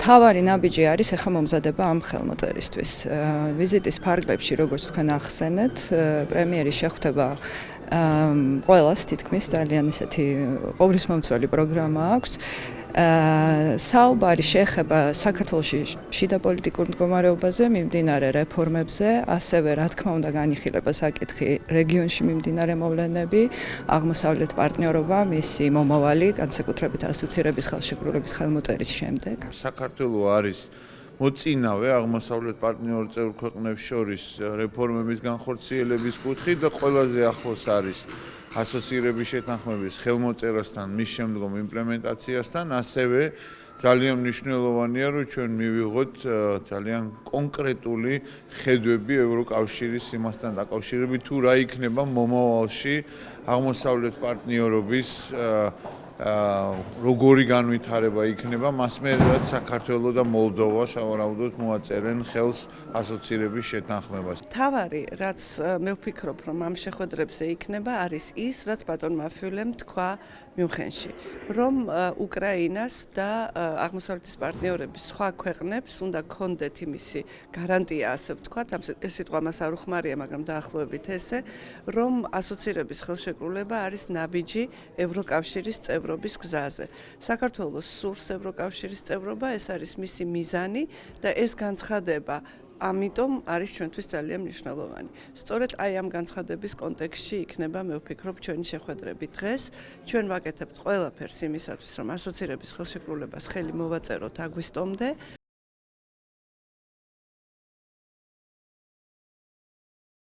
თავარი ნაბიჯი არის ახლა მომზადება ამ ხელმოწერისთვის. ვიზიტის ფარგლებში, როგორც თქვენ ახსენეთ, პრემიერი შეხვდება ყველას თითქმის ძალიან ისეთი ყოვლისმომცველი პროგრამა აქვს. საუბარი შეეხება საქართველოში შიდა პოლიტიკურ მდგომარეობაზე, მიმდინარე რეფორმებზე, ასევე რა თქმა უნდა განიხილება საკითხი რეგიონში მიმდინარე მოვლენები, აღმოსავლეთ პარტნიორობა, მისი მომავალი, განსაკუთრებით ასოცირების ხელშეკრულების ხელმოწერის შემდეგ. საქართველო არის მოწინავე აღმოსავლეთ პარტნიორ წევრ ქვეყნებს შორის რეფორმების განხორციელების კუთხით და ყველაზე ახლოს არის ასოცირების შეთანხმების ხელმოწერასთან, მის შემდგომ იმპლემენტაციასთან, ასევე ძალიან მნიშვნელოვანია, რომ ჩვენ მივიღოთ ძალიან კონკრეტული ხედვები ევროკავშირის იმასთან დაკავშირებით, თუ რა იქნება მომავალში აღმოსავლეთ პარტნიორობის როგორი განვითარება იქნება, მას მერე საქართველო და მოლდოვა სავარაუდოდ მოაწერენ ხელს ასოცირების შეთანხმებას. თავარი, რაც მე ვფიქრობ, რომ ამ შეხვედრებზე იქნება, არის ის, რაც ბატონმა აფიულემ თქვა მიუნხენში, რომ უკრაინას და აღმოსავლეთის პარტნიორების სხვა ქვეყნებს უნდა ქონდეთ იმისი გარანტია, ასე ვთქვათ, ეს სიტყვა მას არ უხმარია, მაგრამ დაახლოებით ესე, რომ ასოცირების ხელშეკრულება არის ნაბიჯი ევროკავშირის წევრობის გზაზე. საქართველოს სურს ევროკავშირის წევრობა, ეს არის მისი მიზანი და ეს განცხადება ამიტომ არის ჩვენთვის ძალიან მნიშვნელოვანი. სწორედ აი ამ განცხადების კონტექსტში იქნება, მე ვფიქრობ, ჩვენი შეხვედრები დღეს. ჩვენ ვაკეთებთ ყველაფერს იმისათვის, რომ ასოცირების ხელშეკრულებას ხელი მოვაწეროთ აგვისტომდე.